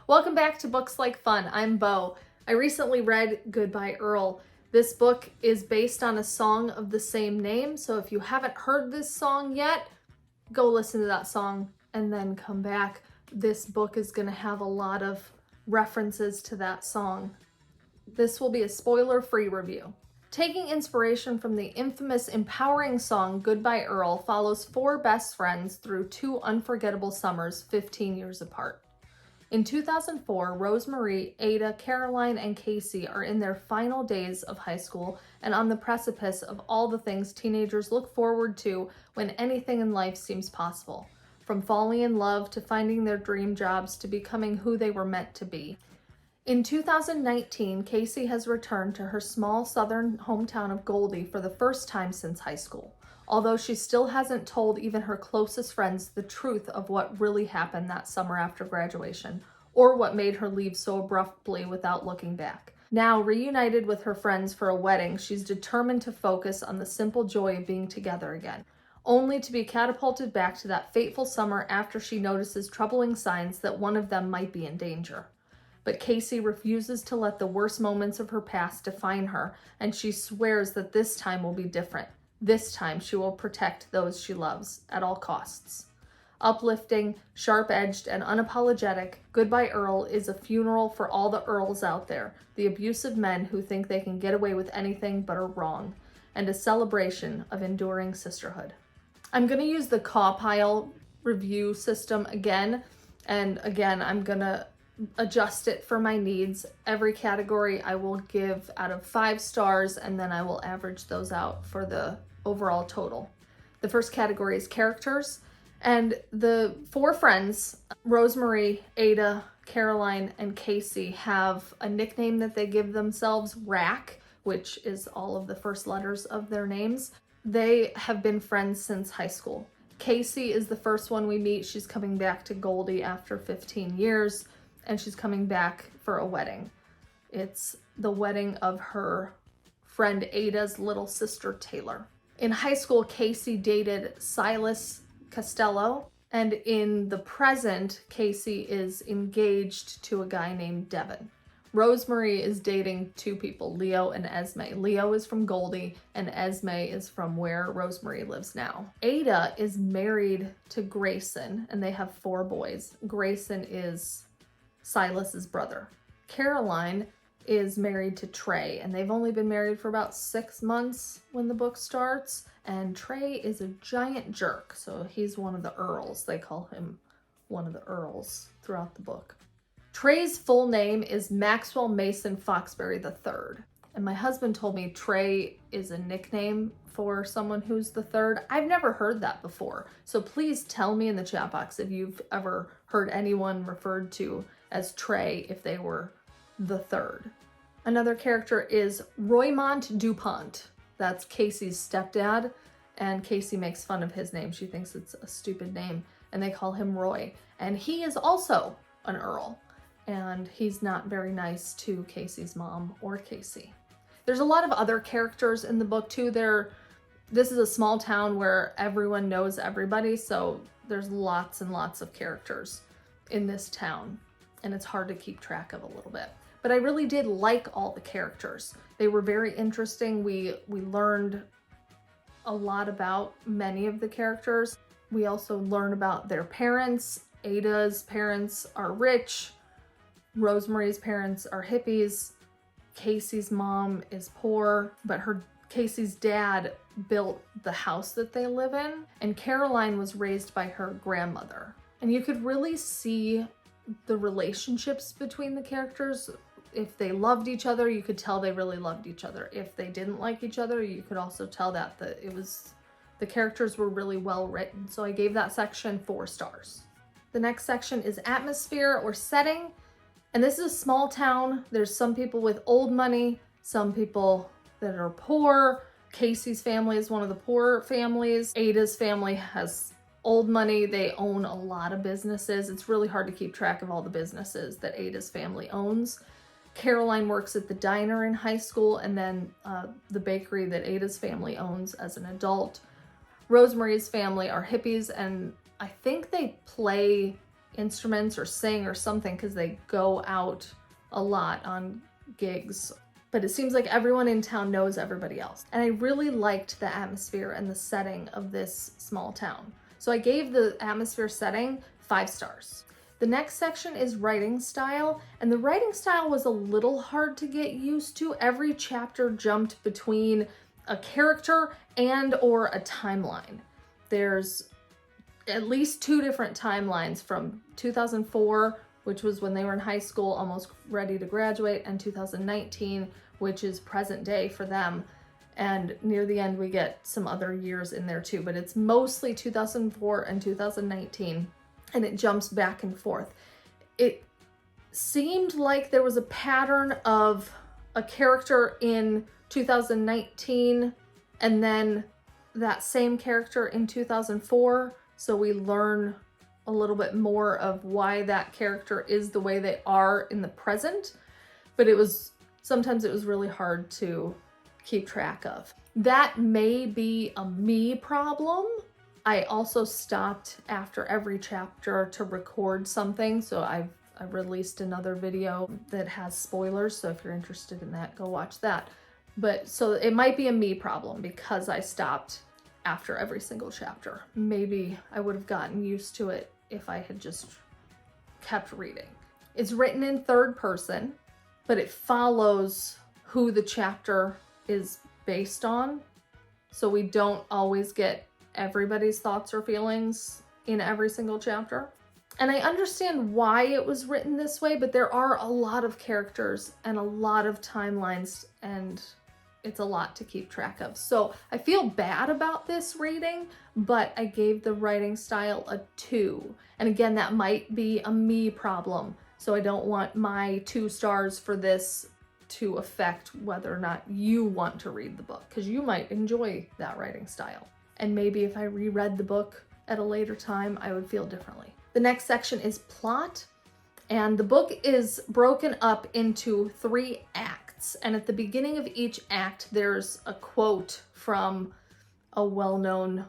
Welcome back to Books Like Fun. I'm Bo. I recently read Goodbye, Earl. This book is based on a song of the same name, so if you haven't heard this song yet, go listen to that song and then come back. This book is going to have a lot of references to that song. This will be a spoiler-free review. Taking inspiration from the infamous empowering song Goodbye, Earl follows four best friends through two unforgettable summers 15 years apart. In 2004, Rosemary, Ada, Caroline, and Casey are in their final days of high school and on the precipice of all the things teenagers look forward to when anything in life seems possible, from falling in love to finding their dream jobs to becoming who they were meant to be. In 2019, Casey has returned to her small southern hometown of Goldie for the first time since high school, although she still hasn't told even her closest friends the truth of what really happened that summer after graduation, or what made her leave so abruptly without looking back. Now, reunited with her friends for a wedding, she's determined to focus on the simple joy of being together again, only to be catapulted back to that fateful summer after she notices troubling signs that one of them might be in danger. But Casey refuses to let the worst moments of her past define her, and she swears that this time will be different. This time she will protect those she loves at all costs. Uplifting, sharp-edged, and unapologetic, Goodbye, Earl is a funeral for all the Earls out there, the abusive men who think they can get away with anything but are wrong, and a celebration of enduring sisterhood. I'm going to use the CAWPILE review system again, and again, I'm going to adjust it for my needs. Every category I will give out of 5 stars, and then I will average those out for the overall total. The first category is characters, and the 4 friends, Rosemary, Ada, Caroline, and Casey, have a nickname that they give themselves, Rack, which is all of the first letters of their names. They have been friends since high school. Casey is the first one we meet. She's coming back to Goldie after 15 years, and she's coming back for a wedding. It's the wedding of her friend Ada's little sister, Taylor. In high school, Casey dated Silas Costello, and in the present, Casey is engaged to a guy named Devin. Rosemary is dating 2 people, Leo and Esme. Leo is from Goldie, and Esme is from where Rosemary lives now. Ada is married to Grayson, and they have 4 boys. Grayson is Silas's brother. Caroline is married to Trey, and they've only been married for about 6 months when the book starts, and Trey is a giant jerk, so he's one of the Earls. They call him one of the Earls throughout the book. Trey's full name is Maxwell Mason Foxberry III, and my husband told me Trey is a nickname for someone who's the third. I've never heard that before, so please tell me in the chat box if you've ever heard anyone referred to as Trey if they were the third. Another character is Roymont DuPont. That's Casey's stepdad, and Casey makes fun of his name. She thinks it's a stupid name, and they call him Roy. And he is also an Earl, and he's not very nice to Casey's mom or Casey. There's a lot of other characters in the book too. This is a small town where everyone knows everybody, so there's lots and lots of characters in this town, and it's hard to keep track of a little bit. But I really did like all the characters. They were very interesting. We learned a lot about many of the characters. We also learn about their parents. Ada's parents are rich. Rosemary's parents are hippies. Casey's mom is poor, but Casey's dad built the house that they live in, and Caroline was raised by her grandmother. And you could really see the relationships between the characters. If they loved each other, you could tell they really loved each other. If they didn't like each other, you could also tell that the characters were really well written. So I gave that section 4 stars. The next section is atmosphere or setting. And this is a small town. There's some people with old money, some people that are poor. Casey's family is one of the poor families. Ada's family has old money. They own a lot of businesses. It's really hard to keep track of all the businesses that Ada's family owns. Caroline works at the diner in high school, and then the bakery that Ada's family owns as an adult. Rosemary's family are hippies, and I think they play instruments or sing or something because they go out a lot on gigs. But it seems like everyone in town knows everybody else. And I really liked the atmosphere and the setting of this small town. So I gave the atmosphere setting 5 stars. The next section is writing style, and the writing style was a little hard to get used to. Every chapter jumped between a character and or a timeline. There's at least 2 different timelines from 2004, which was when they were in high school, almost ready to graduate, and 2019, which is present day for them. And near the end, we get some other years in there too, but it's mostly 2004 and 2019, and it jumps back and forth. It seemed like there was a pattern of a character in 2019 and then that same character in 2004. So we learn a little bit more of why that character is the way they are in the present. But sometimes it was really hard to keep track of. That may be a me problem. I also stopped after every chapter to record something. So I released another video that has spoilers. So if you're interested in that, go watch that. But so it might be a me problem because I stopped after every single chapter. Maybe I would have gotten used to it if I had just kept reading. It's written in third person, but it follows who the chapter is based on. So we don't always get everybody's thoughts or feelings in every single chapter. And I understand why it was written this way, but there are a lot of characters and a lot of timelines, and it's a lot to keep track of. So I feel bad about this rating, but I gave the writing style a 2. And again, that might be a me problem. So I don't want my 2 stars for this to affect whether or not you want to read the book, because you might enjoy that writing style. And maybe if I reread the book at a later time, I would feel differently. The next section is plot, and the book is broken up into 3 acts. And at the beginning of each act, there's a quote from a well-known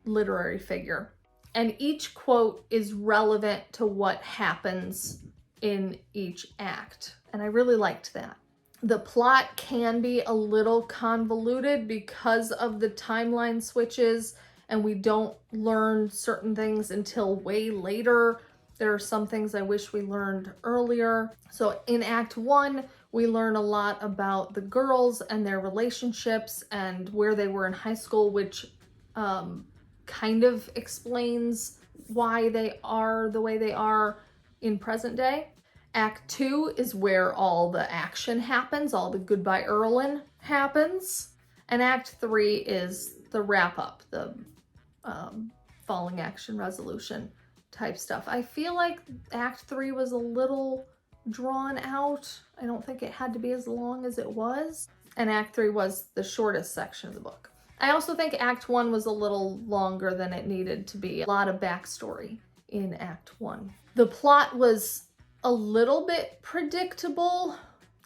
literary figure. And each quote is relevant to what happens in each act. And I really liked that. The plot can be a little convoluted because of the timeline switches, and we don't learn certain things until way later. There are some things I wish we learned earlier. So in Act 1, we learn a lot about the girls and their relationships and where they were in high school, which kind of explains why they are the way they are in present day. Act 2 is where all the action happens, all the Goodbye Earlin happens. And Act 3 is the wrap up, the falling action resolution type stuff. I feel like Act 3 was a little drawn out. I don't think it had to be as long as it was. And Act 3 was the shortest section of the book. I also think Act 1 was a little longer than it needed to be. A lot of backstory in Act 1. The plot was a little bit predictable.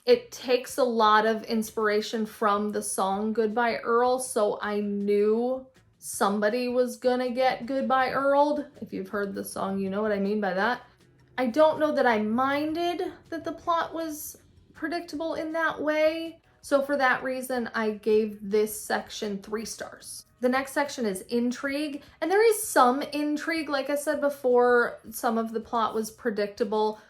It takes a lot of inspiration from the song Goodbye Earl, so I knew somebody was gonna get Goodbye Earled. If you've heard the song, you know what I mean by that. I don't know that I minded that the plot was predictable in that way. So for that reason, I gave this section 3 stars. The next section is intrigue, and there is some intrigue. Like I said before, some of the plot was predictable,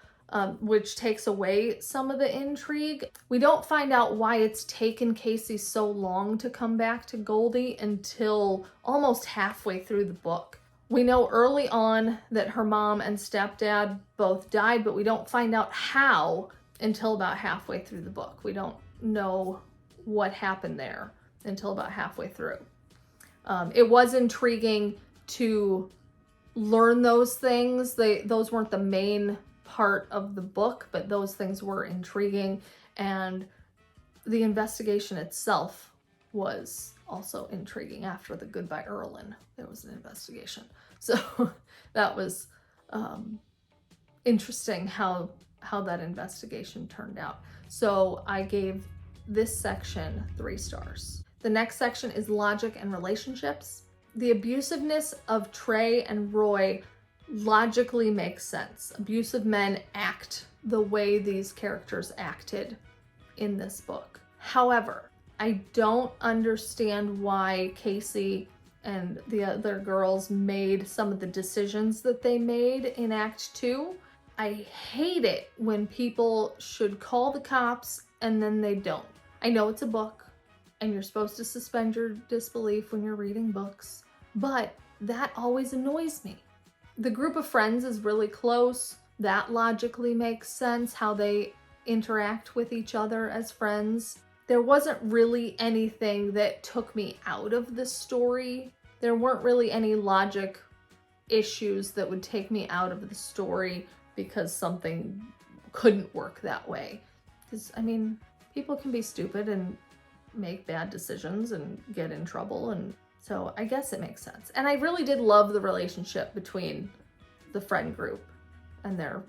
which takes away some of the intrigue. We don't find out why it's taken Casey so long to come back to Goldie until almost halfway through the book. We know early on that her mom and stepdad both died, but we don't find out how until about halfway through the book. We don't know what happened there until about halfway through. It was intriguing to learn those things. Those weren't the main part of the book, but those things were intriguing, and the investigation itself was also intriguing. After the Goodbye Earlin, there was an investigation, so that was interesting how that investigation turned out. So I gave this section 3 stars. The next section is logic and relationships. The abusiveness of Trey and Roy logically makes sense. Abusive men act the way these characters acted in this book. However, I don't understand why Casey and the other girls made some of the decisions that they made in Act 2. I hate it when people should call the cops and then they don't. I know it's a book and you're supposed to suspend your disbelief when you're reading books, but that always annoys me. The group of friends is really close. That logically makes sense, how they interact with each other as friends. There wasn't really anything that took me out of the story. There weren't really any logic issues that would take me out of the story because something couldn't work that way. Because, I mean, people can be stupid and make bad decisions and get in trouble, and so I guess it makes sense. And I really did love the relationship between the friend group and their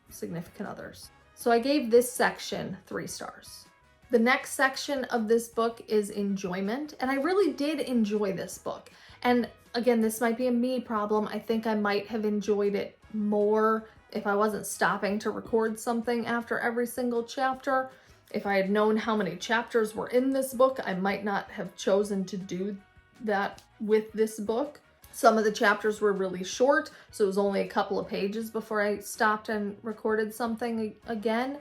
significant others. So I gave this section 3 stars. The next section of this book is enjoyment, and I really did enjoy this book. And again, this might be a me problem. I think I might have enjoyed it more if I wasn't stopping to record something after every single chapter. If I had known how many chapters were in this book, I might not have chosen to do that with this book. Some of the chapters were really short, so it was only a couple of pages before I stopped and recorded something again.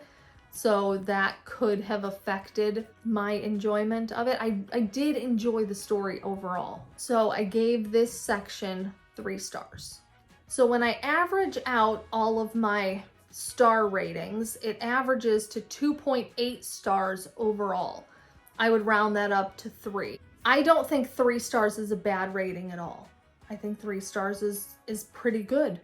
So that could have affected my enjoyment of it. I did enjoy the story overall. So I gave this section 3 stars. So when I average out all of my star ratings, it averages to 2.8 stars overall. I would round that up to 3. I don't think 3 stars is a bad rating at all. I think 3 stars is pretty good.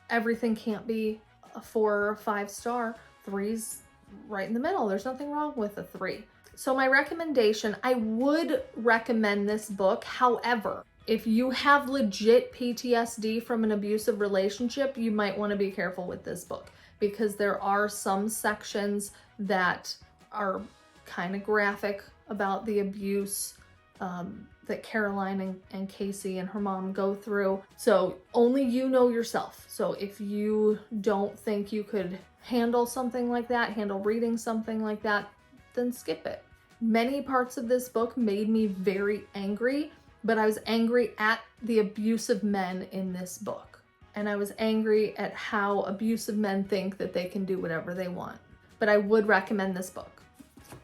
Everything can't be a 4 or a 5 star. 3's right in the middle. There's nothing wrong with a 3. So my recommendation, I would recommend this book. However, if you have legit PTSD from an abusive relationship, you might want to be careful with this book, because there are some sections that are kind of graphic about the abuse that Caroline and Casey and her mom go through. So only you know yourself. So if you don't think you could handle something like that, handle reading something like that, then skip it. Many parts of this book made me very angry, but I was angry at the abusive men in this book. And I was angry at how abusive men think that they can do whatever they want. But I would recommend this book.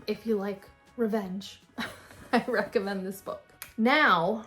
If you like revenge, I recommend this book. Now,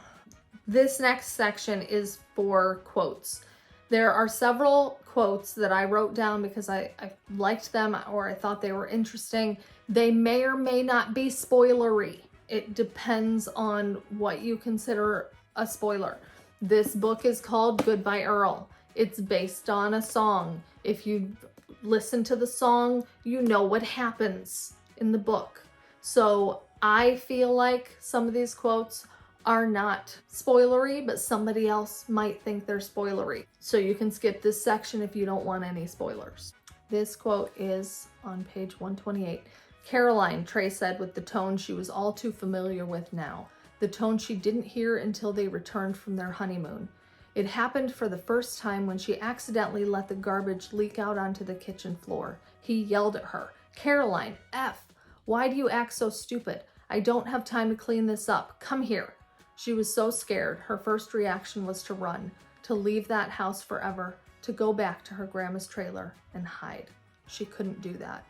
this next section is for quotes. There are several quotes that I wrote down because I liked them or I thought they were interesting. They may or may not be spoilery. It depends on what you consider a spoiler. This book is called Goodbye Earl. It's based on a song. If you listen to the song, you know what happens in the book. So I feel like some of these quotes are not spoilery, but somebody else might think they're spoilery. So you can skip this section if you don't want any spoilers. This quote is on page 128. Caroline, Trey said with the tone she was all too familiar with now, the tone she didn't hear until they returned from their honeymoon. It happened for the first time when she accidentally let the garbage leak out onto the kitchen floor. He yelled at her, "Caroline, F, why do you act so stupid? I don't have time to clean this up. Come here." She was so scared. Her first reaction was to run, to leave that house forever, to go back to her grandma's trailer and hide. She couldn't do that.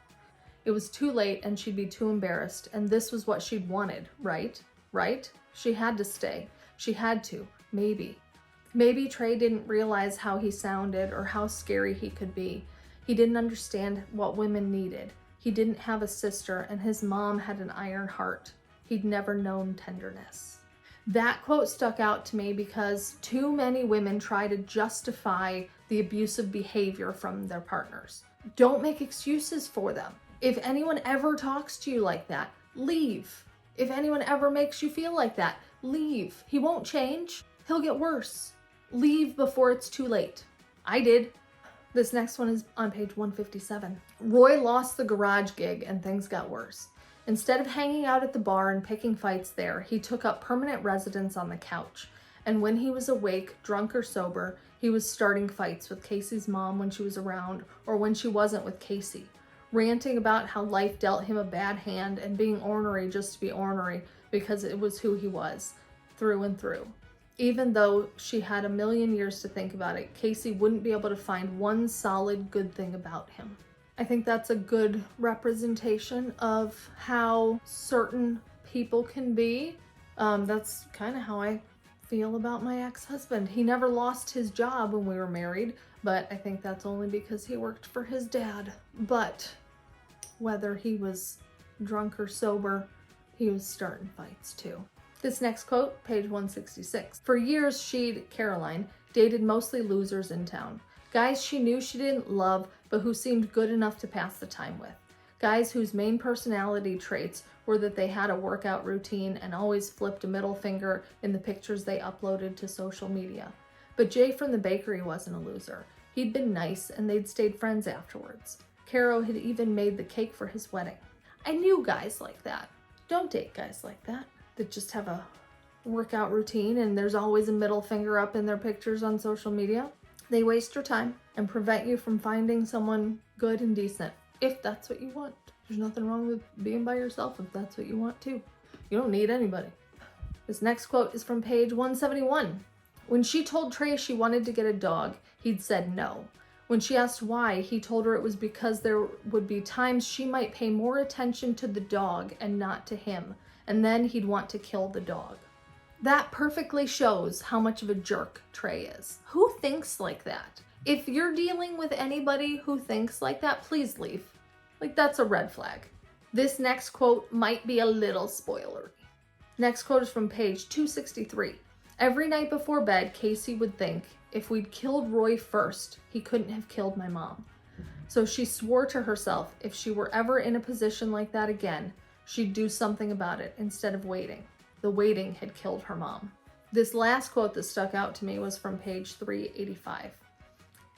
It was too late and she'd be too embarrassed, and this was what she'd wanted, right? Right? She had to stay. She had to. Maybe. Maybe Trey didn't realize how he sounded or how scary he could be. He didn't understand what women needed. He didn't have a sister, and his mom had an iron heart. He'd never known tenderness. That quote stuck out to me because too many women try to justify the abusive behavior from their partners. Don't make excuses for them. If anyone ever talks to you like that, leave. If anyone ever makes you feel like that, leave. He won't change. He'll get worse. Leave before it's too late. I did. This next one is on page 157. Roy lost the garage gig and things got worse. Instead of hanging out at the bar and picking fights there, he took up permanent residence on the couch. And when he was awake, drunk or sober, He was starting fights with Casey's mom when she was around or when she wasn't with Casey, ranting about how life dealt him a bad hand and being ornery just to be ornery because it was who he was, through and through. Even though she had a million years to think about it, Casey wouldn't be able to find one solid good thing about him. I think that's a good representation of how certain people can be. That's kind of how I feel about my ex-husband. He never lost his job when we were married, but I think that's only because he worked for his dad. But whether he was drunk or sober, he was starting fights too. This next quote, page 166. For years, she'd, Caroline, dated mostly losers in town. Guys she knew she didn't love, but who seemed good enough to pass the time with. Guys whose main personality traits were that they had a workout routine and always flipped a middle finger in the pictures they uploaded to social media. But Jay from the bakery wasn't a loser. He'd been nice and they'd stayed friends afterwards. Caro had even made the cake for his wedding. I knew guys like that. Don't date guys like that just have a workout routine and there's always a middle finger up in their pictures on social media. They waste your time and prevent you from finding someone good and decent, if that's what you want. There's nothing wrong with being by yourself if that's what you want to. You don't need anybody. This next quote is from page 171. When she told Trey she wanted to get a dog, he'd said no. When she asked why, he told her it was because there would be times she might pay more attention to the dog and not to him, and then he'd want to kill the dog. That perfectly shows how much of a jerk Trey is. Who thinks like that? If you're dealing with anybody who thinks like that, please leave. Like, that's a red flag. This next quote might be a little spoilery. Next quote is from page 263. Every night before bed, Casey would think, if we'd killed Roy first, he couldn't have killed my mom. So she swore to herself if she were ever in a position like that again, she'd do something about it instead of waiting. The waiting had killed her mom. This last quote that stuck out to me was from page 385.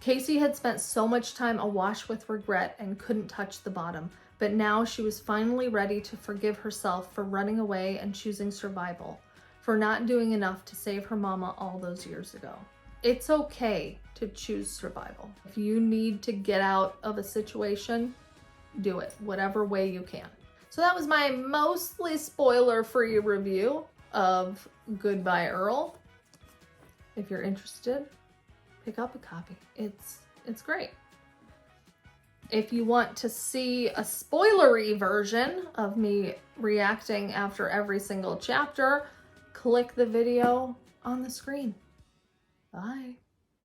Casey had spent so much time awash with regret and couldn't touch the bottom, but now she was finally ready to forgive herself for running away and choosing survival, for not doing enough to save her mama all those years ago. It's okay to choose survival. If you need to get out of a situation, do it, whatever way you can. So that was my mostly spoiler-free review of Goodbye Earl. If you're interested, pick up a copy. It's great. If you want to see a spoilery version of me reacting after every single chapter, click the video on the screen. Bye.